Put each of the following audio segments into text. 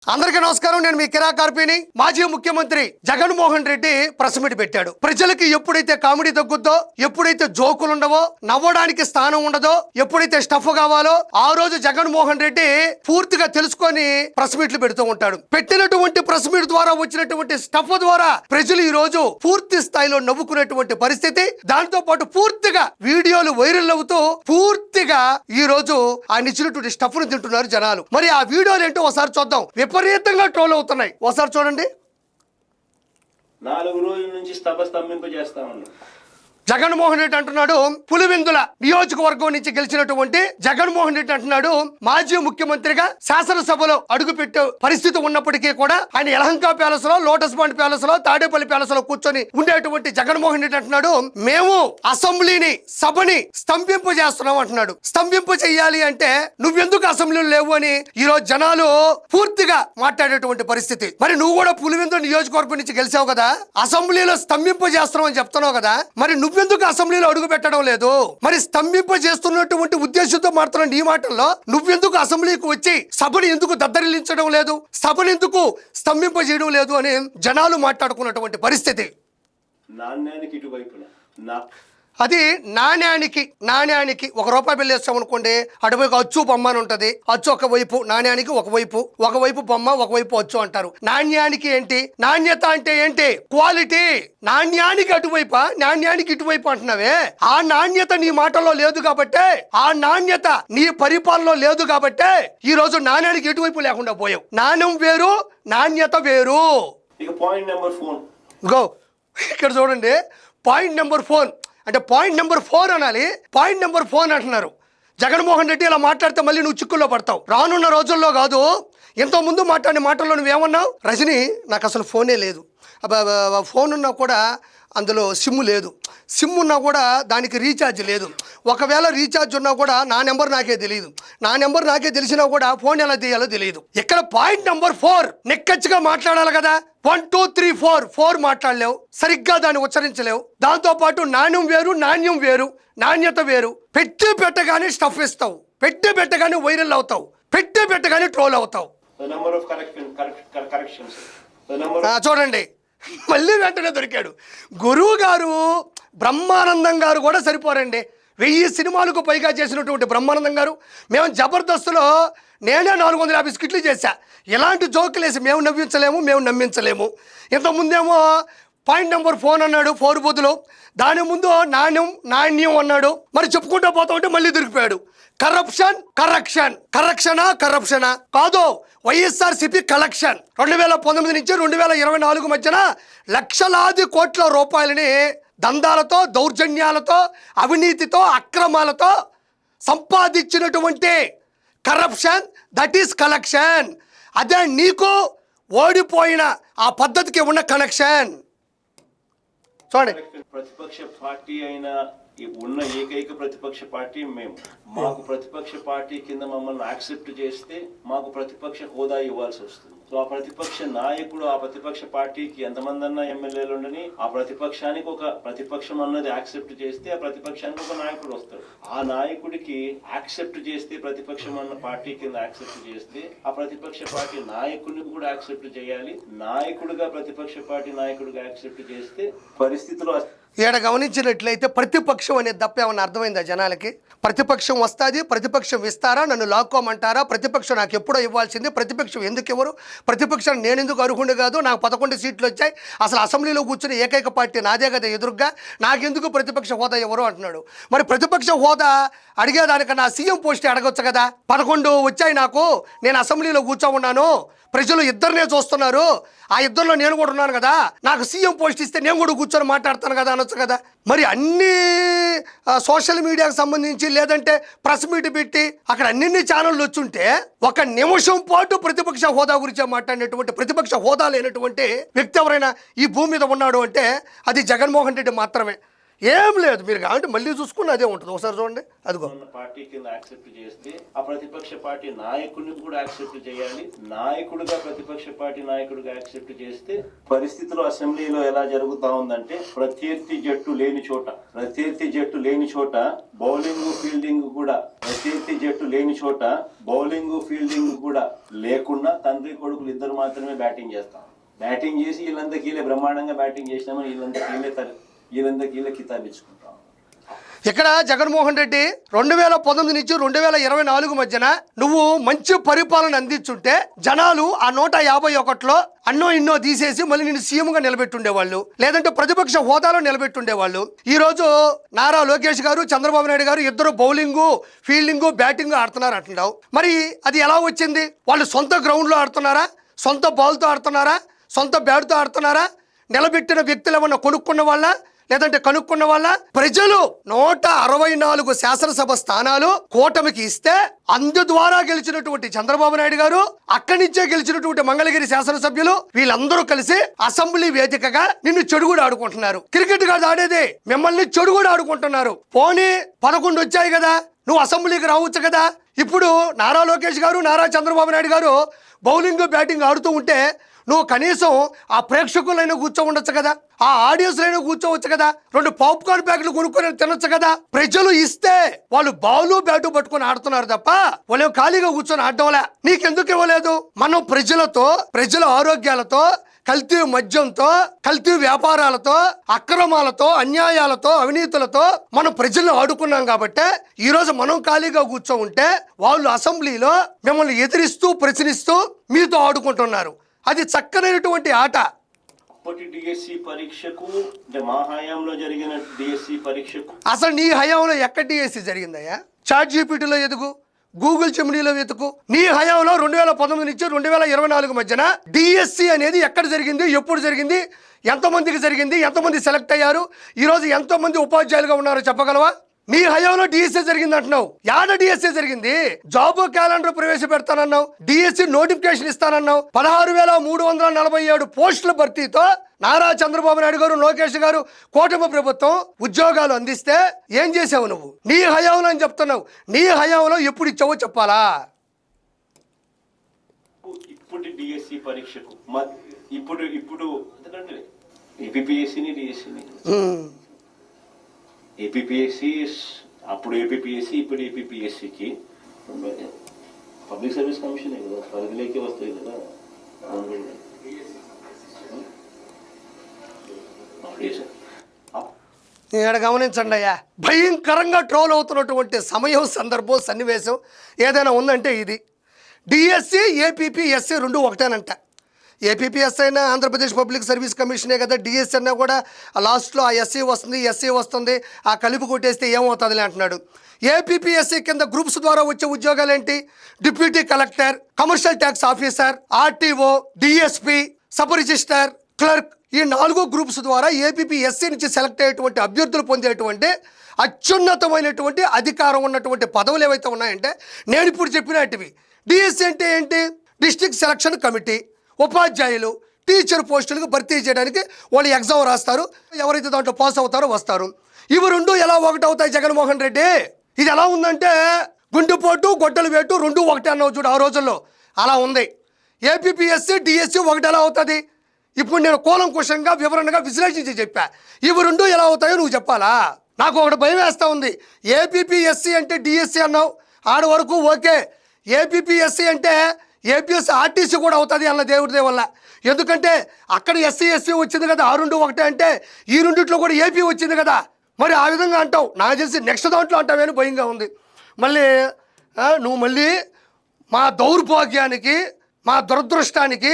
అందరికీ నమస్కారం. నేను మీ కిరా కార్పీని. మాజీ ముఖ్యమంత్రి జగన్మోహన్ రెడ్డి ప్రెస్ మీట్ పెట్టాడు. ప్రజలకి ఎప్పుడైతే కామెడీ తగ్గుద్దో, ఎప్పుడైతే జోకులు ఉండవో, నవ్వడానికి స్థానం ఉండదో, ఎప్పుడైతే స్టఫ్ కావాలో ఆ రోజు జగన్మోహన్ రెడ్డి పూర్తిగా తెలుసుకొని ప్రెస్ మీట్లు పెడుతూ ఉంటాడు. పెట్టినటువంటి ప్రెస్ మీట్ ద్వారా వచ్చినటువంటి స్టఫ్ ద్వారా ప్రజలు ఈ రోజు పూర్తి స్థాయిలో నవ్వుకునేటువంటి పరిస్థితి. దాంతో పాటు పూర్తిగా వీడియోలు వైరల్ అవుతూ పూర్తిగా ఈ రోజు ఆయన ఇచ్చినటువంటి స్టఫ్ ను తింటున్నారు జనాలు. మరి ఆ వీడియోలు ఏంటో ఒకసారి చూద్దాం. విపరీతంగా ట్రోల్ అవుతున్నాయి. ఒకసారి చూడండి. 4 రోజుల నుంచి స్తంభింపజేస్తా ఉన్నాం. జగన్మోహన్ రెడ్డి అంటున్నాడు పులివెందుల నియోజకవర్గం నుంచి గెలిచినటువంటి జగన్మోహన్ రెడ్డి అంటున్నాడు మాజీ ముఖ్యమంత్రిగా శాసనసభలో అడుగుపెట్టే పరిస్థితి ఉన్నప్పటికీ కూడా ఆయన యలహంక ప్యాలెస్ లో, లోటస్ పాండ్ ప్యాలెస్ లో, తాడేపల్లి ప్యాలెస్ లో కూర్చొని ఉండేటువంటి జగన్మోహన్ రెడ్డి అంటున్నాడు మేము అసెంబ్లీని, సభని స్తంభింప చేస్తున్నాం అంటున్నాడు. స్తంభింప చెయ్యాలి అంటే నువ్వెందుకు అసెంబ్లీలో లేవు అని ఈ రోజు జనాలు పూర్తిగా మాట్లాడేటువంటి పరిస్థితి. మరి నువ్వు కూడా పులివెందుల నియోజకవర్గం నుంచి గెలిచావు కదా, అసెంబ్లీలో స్తంభింప చేస్తున్నావు అని చెప్తున్నావు కదా, మరి నువ్వెందుకు అసెంబ్లీలో అడుగు పెట్టడం లేదు? మరి స్తంభింప చేస్తున్నటువంటి ఉద్దేశంతో మాత్రం నీ మాటల్లో నువ్వెందుకు అసెంబ్లీకి వచ్చి సభను ఎందుకు దద్దరిల్లించడం లేదు, సభను ఎందుకు స్తంభింప చేయడం లేదు అని జనాలు మాట్లాడుకున్నటువంటి పరిస్థితి. నాణ్యానికి ఇటువైపున అది నాణ్యానికి ₹1 బిల్లు వేస్తామనుకోండి, అటువైపు అచ్చు బొమ్మ అని ఉంటుంది. అచ్చు ఒకవైపు, నాణ్యానికి ఒకవైపు బొమ్మ, ఒకవైపు అచ్చు అంటారు. నాణ్యానికి ఏంటి? నాణ్యత అంటే ఏంటి? క్వాలిటీ. నాణ్యానికి అటువైపు, నాణ్యానికి ఇటువైపు అంటున్నావే, ఆ నాణ్యత నీ మాటల్లో లేదు కాబట్టే, ఆ నాణ్యత నీ పరిపాలనలో లేదు కాబట్టే ఈ రోజు నాణ్యానికి ఎటువైపు లేకుండా పోయావు. నాణ్యం వేరు, నాణ్యత వేరు. ఇక పాయింట్ నెంబర్ 4 గో. ఇక్కడ చూడండి, పాయింట్ నెంబర్ 4 అంటే పాయింట్ నెంబర్ 4 అనాలి. పాయింట్ నెంబర్ 4 అంటున్నారు. జగన్మోహన్ రెడ్డి ఇలా మాట్లాడితే మళ్ళీ నువ్వు చిక్కుల్లో పడతావు. రానున్న రోజుల్లో కాదు, ఎంతో ముందు మాట్లాడిన మాటల్లో నువ్వేమన్నావు? రజనీ నాకు అసలు ఫోనే లేదు, ఫోన్ ఉన్నా కూడా అందులో సిమ్ లేదు, సిమ్ ఉన్నా కూడా దానికి రీఛార్జ్ లేదు, ఒకవేళ రీఛార్జ్ ఉన్నా కూడా నా నెంబర్ నాకే తెలియదు, నా నెంబర్ నాకే తెలిసినా కూడా ఫోన్ ఎలా తీయాలో తెలియదు. ఇక్కడ పాయింట్ నెంబర్ 4 నిక్కచ్చిగా మాట్లాడాలి కదా. 1 2 3 4 మాట్లాడలేవు, సరిగ్గా దాన్ని ఉచ్చరించలేవు. దాంతోపాటు నాణ్యం వేరు, నాణ్యం వేరు, నాణ్యత వేరు. పెట్టగానే స్టఫ్ ఇస్తావు, పెట్టగానే వైరల్ అవుతావు, పెట్టగానే ట్రోల్ అవుతావు. చూడండి, మళ్ళీ వెంటనే దొరికాడు. గురువు గారు, బ్రహ్మానందం గారు కూడా సరిపోరండి. 1000 సినిమాలకు పైగా చేసినటువంటి బ్రహ్మానందం గారు, మేము జబర్దస్త్లో నేనే 450 స్కిట్లు చేశా, ఇలాంటి జోకులు వేసి మేము నవ్వించలేము, మేము నమ్మించలేము. ఇంతకుముందేమో పాయింట్ నెంబర్ 4 అన్నాడు, 4 బదులు దాని ముందు నాణ్యం అన్నాడు. మరి చెప్పుకుంటూ పోతా ఉంటే మళ్ళీ దొరికిపోయాడు. కరప్షనా కాదు, వైఎస్ఆర్సీపీ కలెక్షన్. 2019 నుంచి 2024 మధ్యన లక్షలాది కోట్ల రూపాయలని దందాలతో, దౌర్జన్యాలతో, అవినీతితో, అక్రమాలతో సంపాదించినటువంటి కరప్షన్, దట్ ఈస్ కలెక్షన్. అదే నీకు ఓడిపోయిన ఆ పద్ధతికి ఉన్న కనెక్షన్. చూడండి, ప్రతిపక్ష పార్టీ అయిన ఉన్న ఏకైక ప్రతిపక్ష పార్టీ మేము. మాకు ప్రతిపక్ష పార్టీ కింద మమ్మల్ని యాక్సెప్ట్ చేస్తే మాకు ప్రతిపక్ష హోదా ఇవ్వాల్సి వస్తుంది. సో ఆ ప్రతిపక్ష నాయకుడు, ఆ ప్రతిపక్ష పార్టీకి ఎంతమంది అన్నా ఎమ్మెల్యేలు ఉండని, ఆ ప్రతిపక్షానికి ఒక ప్రతిపక్షం అన్నది యాక్సెప్ట్ చేస్తే ఆ ప్రతిపక్షానికి ఒక నాయకుడు వస్తాడు. ఆ నాయకుడికి యాక్సెప్ట్ చేస్తే, ప్రతిపక్షం అన్న పార్టీ కింద యాక్సెప్ట్ చేస్తే ఆ ప్రతిపక్ష పార్టీ నాయకుడిని కూడా యాక్సెప్ట్ చేయాలి. నాయకుడిగా ప్రతిపక్ష పార్టీ నాయకుడిగా యాక్సెప్ట్ చేస్తే పరిస్థితులు ఈడ గమనించినట్లయితే ప్రతిపక్షం అనేది తప్ప ఏమన్నా అర్థమైందా జనాలకి? ప్రతిపక్షం వస్తుంది, ప్రతిపక్షం ఇస్తారా, నన్ను లాక్కోమంటారా, ప్రతిపక్షం నాకు ఎప్పుడో ఇవ్వాల్సింది, ప్రతిపక్షం ఎందుకు ఇవ్వరు, ప్రతిపక్షం నేను ఎందుకు అర్హుండి కాదు, నాకు 11 సీట్లు వచ్చాయి, అసలు అసెంబ్లీలో కూర్చుని ఏకైక పార్టీ నాదే కదా ఎదురుగా, నాకెందుకు ప్రతిపక్ష హోదా ఎవరు అంటున్నాడు. మరి ప్రతిపక్ష హోదా అడిగేదానికన్నా సీఎం పోస్ట్ అడగొచ్చు కదా. 11 వచ్చాయి నాకు, నేను అసెంబ్లీలో కూర్చో ఉన్నాను, ప్రజలు ఇద్దరినే చూస్తున్నారు, ఆ ఇద్దరిలో నేను కూడా ఉన్నాను కదా, నాకు సీఎం పోస్ట్ ఇస్తే నేను కూడా కూర్చొని మాట్లాడతాను కదా అనొచ్చు కదా. మరి అన్ని సోషల్ మీడియాకు సంబంధించి, లేదంటే ప్రెస్ మీట్ పెట్టి అక్కడ అన్ని ఛానళ్ళు వచ్చుంటే 1 నిమిషం పాటు ప్రతిపక్ష హోదా గురించి మాట్లాడినటువంటి, ప్రతిపక్ష హోదా లేనటువంటి వ్యక్తి ఎవరైనా ఈ భూమి మీద ఉన్నాడు అంటే అది జగన్మోహన్ రెడ్డి మాత్రమే. ఏం లేదు, మీరు కాబట్టి మళ్ళీ చూసుకుని అదే ఉంటుంది. ఒకసారి చూడండి, అదిగో. ఉన్న పార్టీ కింద యాక్సెప్ట్ చేస్తే ఆ ప్రతిపక్ష పార్టీ నాయకుడిని కూడా యాక్సెప్ట్ చేయాలి. నాయకుడిగా ప్రతిపక్ష పార్టీ నాయకుడిగా యాక్సెప్ట్ చేస్తే పరిస్థితులు అసెంబ్లీలో ఎలా జరుగుతా ఉందంటే ప్రత్యర్థి జట్టు లేని చోట బౌలింగ్ ఫీల్డింగ్ కూడా లేకుండా తండ్రి కొడుకులు ఇద్దరు మాత్రమే బ్యాటింగ్ చేస్తాం. బ్యాటింగ్ చేసి వీళ్ళంతా కీలే బ్రహ్మాండంగా బ్యాటింగ్ చేసినామని వీళ్ళంతా కీలే కితాబిచ్చుకుంటాం. ఇక్కడ జగన్మోహన్ రెడ్డి 2019 నుంచి 2024 మధ్యన నువ్వు మంచి పరిపాలన అందించుంటే జనాలు ఆ 151లో అన్నో ఇన్నో తీసేసి మళ్ళీ నేను సీఎంగా నిలబెట్టుండేవాళ్ళు, లేదంటే ప్రతిపక్ష హోదాలో నిలబెట్టుండేవాళ్ళు. ఈ రోజు నారా లోకేష్ గారు, చంద్రబాబు నాయుడు గారు ఇద్దరు బౌలింగు ఫీల్డింగు బ్యాటింగ్ ఆడుతున్నారు అంటున్నావు. మరి అది ఎలా వచ్చింది? వాళ్ళు సొంత గ్రౌండ్లో ఆడుతున్నారా? సొంత బాల్తో ఆడుతున్నారా? సొంత బ్యాట్తో ఆడుతున్నారా? నిలబెట్టిన వ్యక్తులు ఏమన్నా కొనుక్కున్న వాళ్ళ, లేదంటే కనుక్కున్న వాళ్ళ? ప్రజలు 164 శాసనసభ స్థానాలు కూటమికి ఇస్తే అందు ద్వారా గెలిచినటువంటి చంద్రబాబు నాయుడు గారు, అక్కడి నుంచే గెలిచినటువంటి మంగళగిరి శాసనసభ్యులు వీళ్ళందరూ కలిసి అసెంబ్లీ వేదికగా నిన్ను చెడుగుడు ఆడుకుంటున్నారు. క్రికెట్ కాదు ఆడేది, మిమ్మల్ని చెడుగుడు ఆడుకుంటున్నారు. పోనీ 11 వచ్చాయి కదా, నువ్వు అసెంబ్లీకి రావచ్చు కదా. ఇప్పుడు నారా లోకేష్ గారు, నారా చంద్రబాబు నాయుడు గారు బౌలింగ్ బ్యాటింగ్ ఆడుతూ ఉంటే నువ్వు కనీసం ఆ ప్రేక్షకులైనా కూర్చో ఉండొచ్చు కదా, ఆ ఆడియన్స్ అయినా కూర్చోవచ్చు కదా, 2 పాప్కార్న్ ప్యాకెట్లు కొనుక్కొని తినొచ్చు కదా. ప్రజలు ఇస్తే వాళ్ళు బాలు బ్యాటు పట్టుకొని ఆడుతున్నారు తప్ప వాళ్ళు ఖాళీగా కూర్చొని ఆడటంలే. నీకెందుకు ఇవ్వలేదు? మనం ప్రజల ఆరోగ్యాలతో, కల్తీ మద్యంతో, కల్తీ వ్యాపారాలతో, అక్రమాలతో, అన్యాయాలతో, అవినీతులతో మనం ప్రజలను ఆడుకున్నాం కాబట్టి ఈ రోజు మనం ఖాళీగా కూర్చో ఉంటే వాళ్ళు అసెంబ్లీలో మిమ్మల్ని ఎదిరిస్తూ ప్రశ్నిస్తూ మీతో ఆడుకుంటున్నారు. అది చక్కనైనటువంటి ఆట. అప్పటి డిఎస్సి పరీక్షకు అంటే మా హయాంలో జరిగిన డిఎస్సి పరీక్షకు అసలు నీ హయాంలో ఎక్కడ డిఎస్సి జరిగిందయ్యా? చాట్ జీపీటీలో ఎదుగు, గూగుల్ జెమినీలో వెతుకు. నీ హయాంలో 2019 నుంచి 2024 మధ్యన డిఎస్సి అనేది ఎక్కడ జరిగింది, ఎప్పుడు జరిగింది, ఎంతమందికి జరిగింది, ఎంతమంది సెలెక్ట్ అయ్యారు, ఈరోజు ఎంతమంది ఉపాధ్యాయులుగా ఉన్నారో చెప్పగలవా? నీ హయాంలో డిఎస్సీ జరిగింది అంటున్నావు. యాడ డిఎస్సీ జరిగింది? జాబ్ క్యాలెండర్ ప్రవేశపెడతానన్నావు, డిఎస్సీ నోటిఫికేషన్ ఇస్తానన్నావు. 16,347 పోస్టుల భర్తీతో నారా చంద్రబాబు నాయుడు గారు, లోకేష్ గారు, కూటమి ప్రభుత్వం ఉద్యోగాలు అందిస్తే ఏం చేసావు నువ్వు? నీ హయాంలో అని చెప్తున్నావు. నీ హయాంలో ఎప్పుడు ఇచ్చావో చెప్పాలా? ఇప్పుడు డిఎస్సి పరీక్షకు ఇప్పుడు ఎందుకంటే ఏపీపీఎస్సీని డిఎస్సీని ఏపీపీఎస్సీ అప్పుడు ఏపీపీఎస్సీ ఇప్పుడు ఏపీపీఎస్సీకి పబ్లిక్ సర్వీస్ కమిషన్ కదా, పరిధిలోకి వస్తాయి కదా. ఇక్కడ గమనించండి అయ్యా, భయంకరంగా ట్రోల్ అవుతున్నటువంటి సమయం, సందర్భం, సన్నివేశం ఏదైనా ఉందంటే ఇది. DSC APPSC 2 ఒకటేనంట. ఏపీపీఎస్సీ అయినా ఆంధ్రప్రదేశ్ పబ్లిక్ సర్వీస్ కమిషనే కదా, డిఎస్సీ అన్నా కూడా లాస్ట్లో ఆ ఎస్సీ వస్తుంది, ఆ కలిపి కొట్టేస్తే ఏమవుతుందిలే అంటున్నాడు. ఏపీపీఎస్సీ కింద గ్రూప్స్ ద్వారా వచ్చే ఉద్యోగాలు ఏంటి? Deputy collector, commercial tax officer, RTO, DSP, sub register, clerk, ఈ 4 గ్రూప్స్ ద్వారా ఏపీపీఎస్సీ నుంచి సెలెక్ట్ అయ్యేటువంటి అభ్యర్థులు పొందేటువంటి అత్యున్నతమైనటువంటి అధికారం ఉన్నటువంటి పదవులు ఏవైతే ఉన్నాయంటే నేను ఇప్పుడు చెప్పినట్టువి. డిఎస్సీ అంటే ఏంటి? District selection committee. ఉపాధ్యాయులు, టీచర్ పోస్టులకు భర్తీ చేయడానికి వాళ్ళు ఎగ్జామ్ రాస్తారు, ఎవరైతే దాంట్లో పాస్ అవుతారో వస్తారు. ఇవి 2 ఎలా ఒకటవుతాయి జగన్మోహన్ రెడ్డి? ఇది ఎలా ఉందంటే గుండెపోటు గొడ్డలు వేటు 2 ఒకటే అన్నావు చూడు, ఆ రోజుల్లో అలా ఉంది. ఏపీపీఎస్సీ డిఎస్సీ ఒకటి ఎలా అవుతుంది? ఇప్పుడు నేను కూలంకుషంగా వివరణగా విశ్లేషించి చెప్పా. ఇవి 2 ఎలా అవుతాయో నువ్వు చెప్పాలా? నాకు ఒకటి భయం వేస్తూ ఉంది. ఏపీపీఎస్సీ అంటే డిఎస్సీ అన్నావు, ఆడ వరకు ఓకే. ఏపీపీఎస్సీ అంటే ఏపీఎస్ ఆర్టీసీ కూడా అవుతుంది అన్న దేవుడి వల్ల. ఎందుకంటే అక్కడ ఎస్సీ వచ్చింది కదా, ఆ 2 ఒకటే అంటే ఈ రెండిట్లో కూడా ఏపీ వచ్చింది కదా. మరి ఆ విధంగా అంటావు, నాకు తెలిసి నెక్స్ట్ దాంట్లో అంటావేని భయంగా ఉంది. నువ్వు మళ్ళీ మా దౌర్భాగ్యానికి, మా దురదృష్టానికి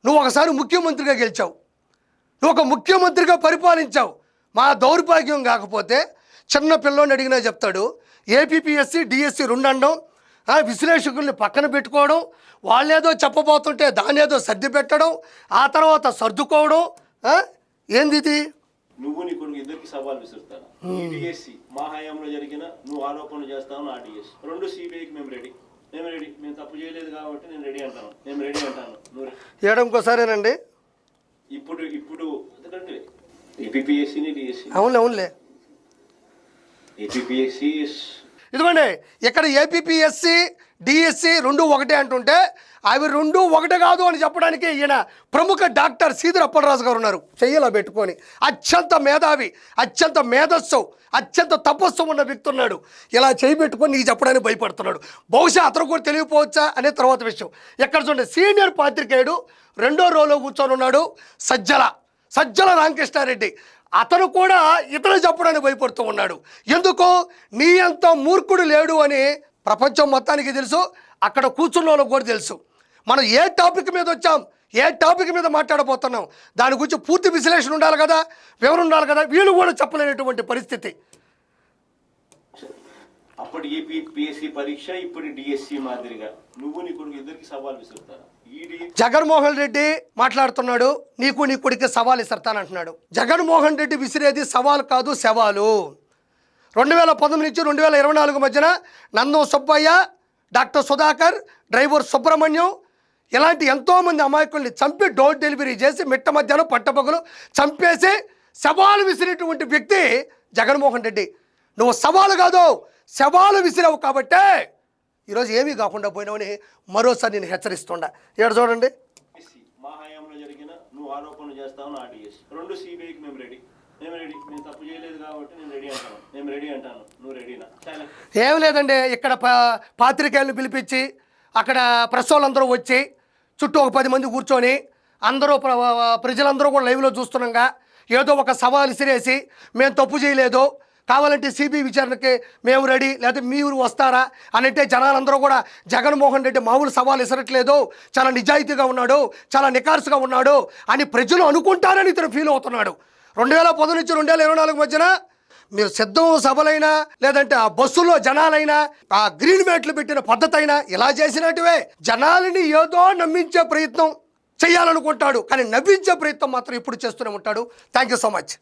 నువ్వు ఒకసారి ముఖ్యమంత్రిగా గెలిచావు, నువ్వు ఒక ముఖ్యమంత్రిగా పరిపాలించావు. మా దౌర్భాగ్యం కాకపోతే చిన్న పిల్లోని అడిగినా చెప్తాడు. ఏపీపీఎస్సీ డిఎస్సీ 2 అనడం, విశ్లేషకుల్ని పక్కన పెట్టుకోవడం, వాళ్ళేదో చెప్పబోతుంటే దాని ఏదో సర్ది పెట్టడం, ఆ తర్వాత సర్దుకోవడం. ఏంది ఇది? నువ్వు నీ కొడుకు ఇద్దరికి సవాల్ విసురుతాను. ఈ డిఎస్సి మా హయాంలో జరిగిన నువ్వు ఆరోపణలు చేస్తావు, నా డిఎస్సి 2 సిబిఐకి మేము రెడీ. మేము తప్పు చేయలేదు కాబట్టి నేను రెడీ అంటాను. నువ్వు ఏడంకోసారేనండి. ఇప్పుడు ఎందుకంటే ఏపీపీఎస్సీని డిఎస్సి అవునులే ఏపీఎస్సి ఇదిగోండి ఇక్కడ ఏపీఎస్సి డిఎస్సి రెండు ఒకటే అంటుంటే అవి రెండు ఒకటి కాదు అని చెప్పడానికి ఈయన ప్రముఖ డాక్టర్ సీదిరి అప్పలరాజు గారు ఉన్నారు. చెయ్యిలా పెట్టుకొని అత్యంత మేధావి, అత్యంత మేధస్సు, అత్యంత తపస్సు ఉన్న వ్యక్తి ఉన్నాడు. ఇలా చేయి పెట్టుకొని నీకు చెప్పడానికి భయపడుతున్నాడు. బహుశా అతను కూడా తెలియపోవచ్చా అనే తర్వాత విషయం. ఎక్కడ చూడండి సీనియర్ పాత్రికేయుడు రెండో రోలో కూర్చొని ఉన్నాడు సజ్జల రామకృష్ణారెడ్డి. అతను కూడా ఇతను చెప్పడానికి భయపడుతూ ఉన్నాడు. ఎందుకు? నీ అంత మూర్ఖుడు లేడు అని ప్రపంచం మొత్తానికి తెలుసు, అక్కడ కూర్చున్న వాళ్ళకి కూడా తెలుసు. మనం ఏ టాపిక్ మీద వచ్చాం, ఏ టాపిక్ మీద మాట్లాడబోతున్నాం, దాని గురించి పూర్తి విశ్లేషణ ఉండాలి కదా, వివరణ ఉండాలి కదా. వీళ్ళు కూడా చెప్పలేనటువంటి పరిస్థితి. అప్పటి ఏపీఎస్సి పరీక్ష ఇప్పుడు డిఎస్సి మాదిరిగా నువ్వు నీ కొడుకు ఇద్దరికి సవాల్ విసురుతారా? జగన్మోహన్ రెడ్డి మాట్లాడుతున్నాడు, నీ కొడుకు సవాల్ ఇస్తానంటున్నాడు. జగన్మోహన్ రెడ్డి విసిరేది సవాల్ కాదు, సవాలు. 2019 నుంచి 2024 మధ్యన నందం సుబ్బయ్య, డాక్టర్ సుధాకర్, డ్రైవర్ సుబ్రహ్మణ్యం ఇలాంటి ఎంతోమంది అమాయకుల్ని చంపి డోర్ డెలివరీ చేసి మిట్ట మధ్యాహ్నం పట్టపగలు చంపేసి సవాలు విసిరేటువంటి వ్యక్తి జగన్మోహన్ రెడ్డి. నువ్వు సవాలు కాదు, సవాలు విసిరావు కాబట్టే ఈరోజు ఏమీ కాకుండా పోయినావని మరోసారి నేను హెచ్చరిస్తుండా. ఇక్కడ చూడండి, మా హయాంలో జరిగిన నువ్వు ఆరోపణలు చేస్తావు నా డిఎస్ రెండు సిబిఐకి మేము రెడీ మేము తప్పు చేయలేదు కాబట్టి నేను రెడీ అంటాను నువ్వు రెడీనా? ఏం లేదండి, ఇక్కడ పాత్రికేయులను పిలిపించి అక్కడ ప్రెస్ వాళ్ళందరూ వచ్చి చుట్టూ ఒక 10 మంది కూర్చొని అందరూ ప్రజలందరూ కూడా లైవ్లో చూస్తున్నాగా ఏదో ఒక సవాల్ విసిరేసి మేము తప్పు చేయలేదు, కావాలంటే సిబిఐ విచారణకి మేము రెడీ, లేకపోతే మీరు వస్తారా అని అంటే జనాలందరూ కూడా జగన్మోహన్ రెడ్డి మామూలు సవాల్ ఇసరట్లేదు, చాలా నిజాయితీగా ఉన్నాడు, చాలా నికార్సుగా ఉన్నాడు అని ప్రజలు అనుకుంటారని ఇతను ఫీల్ అవుతున్నాడు. 2010 నుంచి 2024 మధ్యన మీరు సిద్ధం సభలైనా లేదంటే ఆ బస్సులో జనాలైనా ఆ గ్రీన్ మ్యాట్లు పెట్టిన పద్ధతి అయినా ఇలా చేసినట్టువే జనాలని ఏదో నమ్మించే ప్రయత్నం చేయాలనుకుంటాడు, కానీ నవ్వించే ప్రయత్నం మాత్రం ఇప్పుడు చేస్తూనే ఉంటాడు. Thank you so much.